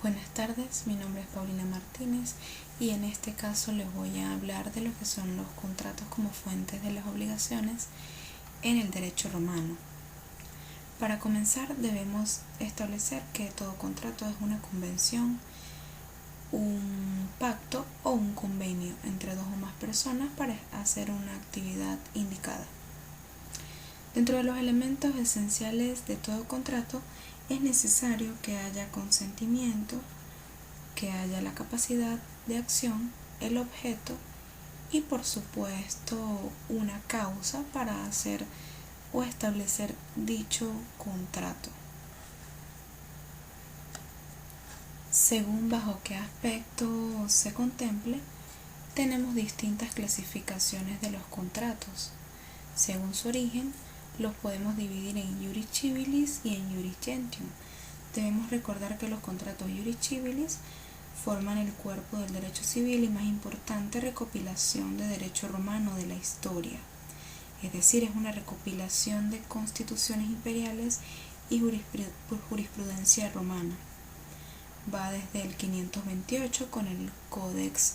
Buenas tardes, mi nombre es Paulina Martínez y en este caso les voy a hablar de lo que son los contratos como fuentes de las obligaciones en el derecho romano. Para comenzar debemos establecer que todo contrato es una convención, un pacto o un convenio entre dos o más personas para hacer una actividad indicada. Dentro de los elementos esenciales de todo contrato es necesario que haya consentimiento, que haya la capacidad de acción, el objeto y por supuesto una causa para hacer o establecer dicho contrato. Según bajo qué aspecto se contemple, tenemos distintas clasificaciones de los contratos. Según su origen, los podemos dividir en iuris civilis y en iuris gentium. Debemos recordar que los contratos iuris civilis forman el cuerpo del derecho civil y más importante recopilación de derecho romano de la historia. Es decir, es una recopilación de constituciones imperiales y jurisprudencia romana. Va desde el 528 con el Codex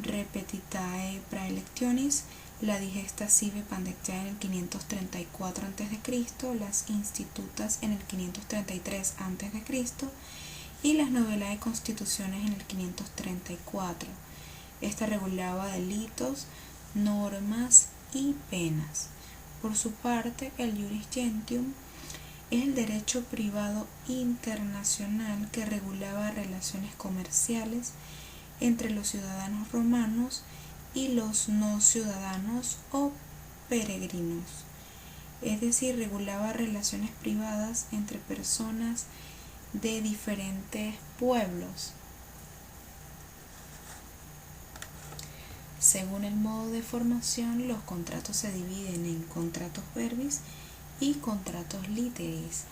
Repetitae Praelectionis, la Digesta Sive Pandectea en el 534 a.C., las Institutas en el 533 a.C. y las Novellae Constituciones en el 534. Esta regulaba delitos, normas y penas. Por su parte, el iuris gentium es el derecho privado internacional que regulaba relaciones comerciales entre los ciudadanos romanos y los no ciudadanos o peregrinos. Es decir, regulaba relaciones privadas entre personas de diferentes pueblos. Según el modo de formación, los contratos se dividen en contratos verbis y contratos literis.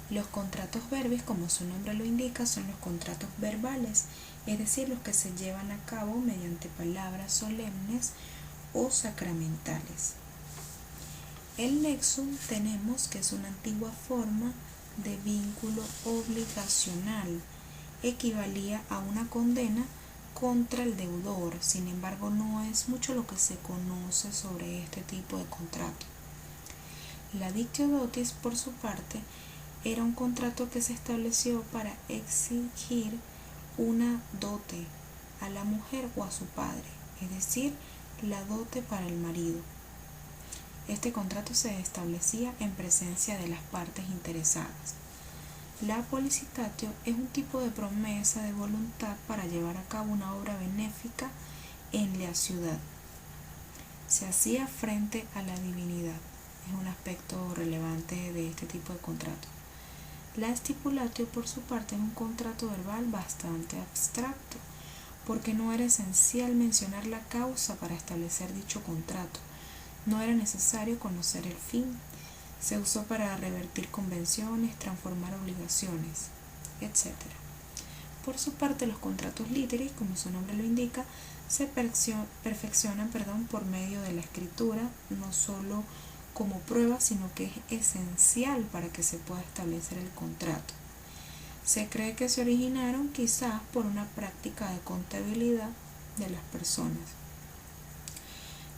Los contratos verbis, como su nombre lo indica, son los contratos verbales, es decir, los que se llevan a cabo mediante palabras solemnes o sacramentales. El nexum tenemos que es una antigua forma de vínculo obligacional, equivalía a una condena contra el deudor. Sin embargo, no es mucho lo que se conoce sobre este tipo de contrato. La dictio dotis, por su parte, era un contrato que se estableció para exigir una dote a la mujer o a su padre, es decir, la dote para el marido. Este contrato se establecía en presencia de las partes interesadas. La policitatio es un tipo de promesa de voluntad para llevar a cabo una obra benéfica en la ciudad. Se hacía frente a la divinidad. Es un aspecto relevante de este tipo de contrato. La stipulatio, por su parte, es un contrato verbal bastante abstracto, porque no era esencial mencionar la causa para establecer dicho contrato. No era necesario conocer el fin. Se usó para revertir convenciones, transformar obligaciones, etc. Por su parte, los contratos literis, como su nombre lo indica, se perfeccionan por medio de la escritura, no solo como prueba, sino que es esencial para que se pueda establecer el contrato. Se cree que se originaron quizás por una práctica de contabilidad de las personas.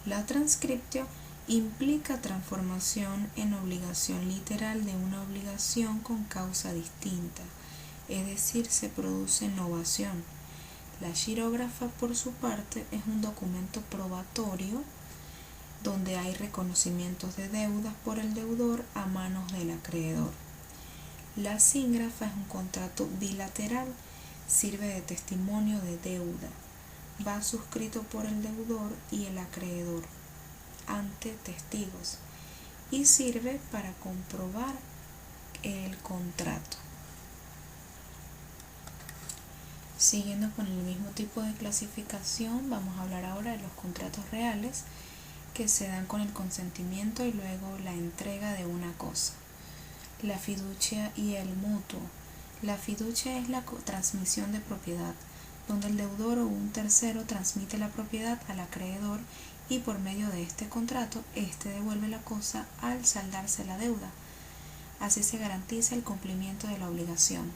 La transcriptio implica transformación en obligación literal de una obligación con causa distinta, es decir, se produce novación. La xirógrafa, por su parte, es un documento probatorio donde hay reconocimientos de deudas por el deudor a manos del acreedor. La síngrafa es un contrato bilateral, sirve de testimonio de deuda, va suscrito por el deudor y el acreedor ante testigos y sirve para comprobar el contrato. Siguiendo con el mismo tipo de clasificación, vamos a hablar ahora de los contratos reales que se dan con el consentimiento y luego la entrega de una cosa. La fiducia y el mutuo. La fiducia es la transmisión de propiedad, donde el deudor o un tercero transmite la propiedad al acreedor y por medio de este contrato, éste devuelve la cosa al saldarse la deuda. Así se garantiza el cumplimiento de la obligación.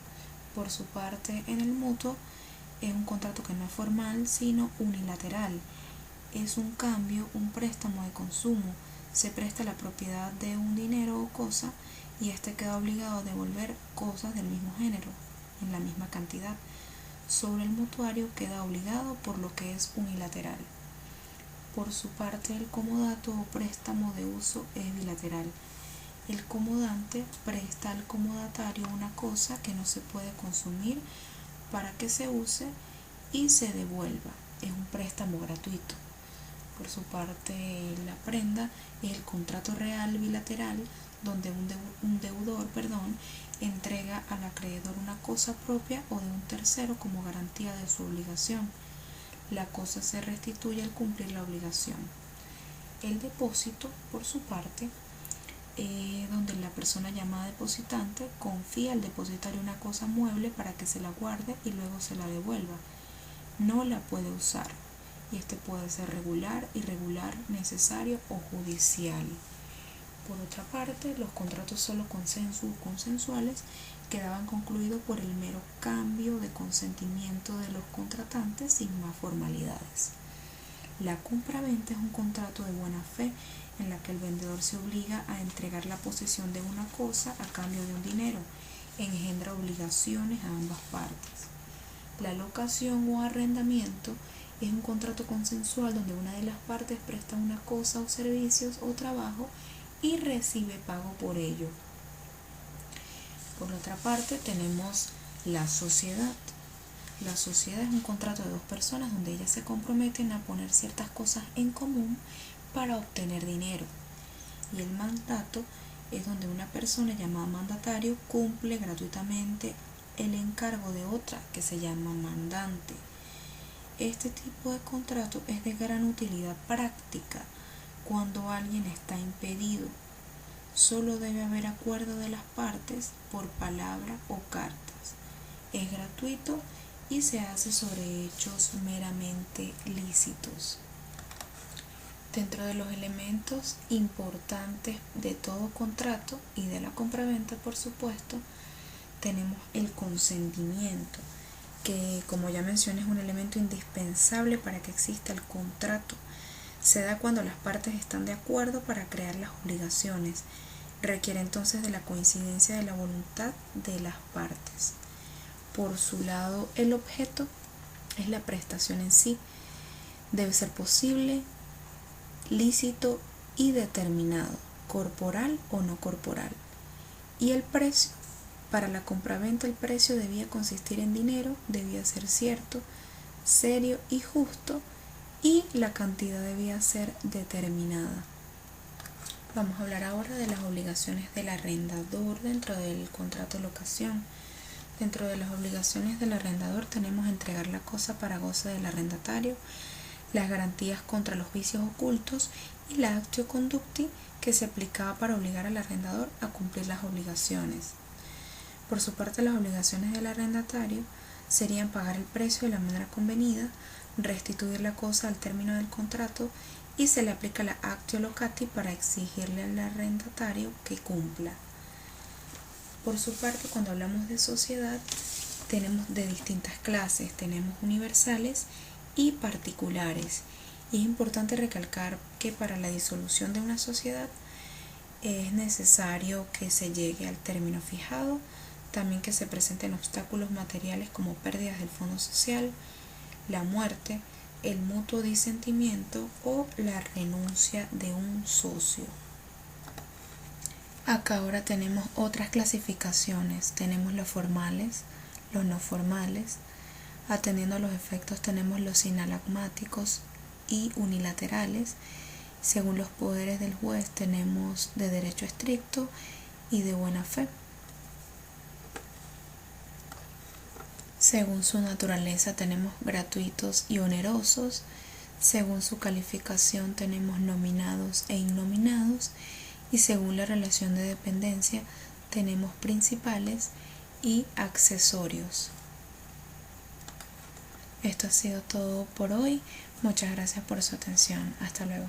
Por su parte, en el mutuo es un contrato que no es formal, sino unilateral. Es un cambio, un préstamo de consumo. Se presta la propiedad de un dinero o cosa y éste queda obligado a devolver cosas del mismo género, en la misma cantidad. Sobre el mutuario queda obligado por lo que es unilateral. Por su parte, el comodato o préstamo de uso es bilateral. El comodante presta al comodatario una cosa que no se puede consumir para que se use y se devuelva. Es un préstamo gratuito. Por su parte, la prenda es el contrato real bilateral donde un deudor entrega al acreedor una cosa propia o de un tercero como garantía de su obligación. La cosa se restituye al cumplir la obligación. El depósito, por su parte, donde la persona llamada depositante confía al depositario una cosa mueble para que se la guarde y luego se la devuelva. No la puede usar y este puede ser regular, irregular, necesario o judicial. Por otra parte, los contratos solo consensuales quedaban concluidos por el mero cambio de consentimiento de los contratantes sin más formalidades. La compraventa es un contrato de buena fe en la que el vendedor se obliga a entregar la posesión de una cosa a cambio de un dinero. Engendra obligaciones a ambas partes. La locación o arrendamiento es un contrato consensual donde una de las partes presta una cosa o servicios o trabajo y recibe pago por ello. Por otra parte, tenemos la sociedad. La sociedad es un contrato de dos personas donde ellas se comprometen a poner ciertas cosas en común para obtener dinero. Y el mandato es donde una persona llamada mandatario cumple gratuitamente el encargo de otra que se llama mandante. Este tipo de contrato es de gran utilidad práctica cuando alguien está impedido. Solo debe haber acuerdo de las partes por palabra o cartas. Es gratuito y se hace sobre hechos meramente lícitos. Dentro de los elementos importantes de todo contrato y de la compraventa, por supuesto, tenemos el consentimiento, que como ya mencioné es un elemento indispensable para que exista el contrato. Se da cuando las partes están de acuerdo para crear las obligaciones. Requiere entonces de la coincidencia de la voluntad de las partes. Por su lado, el objeto es la prestación en sí. Debe ser posible, lícito y determinado, corporal o no corporal. Y el precio, para la compraventa el precio debía consistir en dinero, debía ser cierto, serio y justo, y la cantidad debía ser determinada. Vamos a hablar ahora de las obligaciones del arrendador dentro del contrato de locación. Dentro de las obligaciones del arrendador tenemos entregar la cosa para goce del arrendatario, las garantías contra los vicios ocultos y la actio conducti que se aplicaba para obligar al arrendador a cumplir las obligaciones. Por su parte, las obligaciones del arrendatario serían pagar el precio de la manera convenida, restituir la cosa al término del contrato y se le aplica la actio locati para exigirle al arrendatario que cumpla. Por su parte, cuando hablamos de sociedad, tenemos de distintas clases, tenemos universales y particulares. Y es importante recalcar que para la disolución de una sociedad es necesario que se llegue al término fijado, también que se presenten obstáculos materiales como pérdidas del fondo social, la muerte, el mutuo disentimiento o la renuncia de un socio. Acá ahora tenemos otras clasificaciones, tenemos los formales, los no formales. Atendiendo a los efectos tenemos los sinalagmáticos y unilaterales. Según los poderes del juez tenemos de derecho estricto y de buena fe. Según su naturaleza tenemos gratuitos y onerosos. Según su calificación tenemos nominados e innominados. Y según la relación de dependencia tenemos principales y accesorios. Esto ha sido todo por hoy. Muchas gracias por su atención. Hasta luego.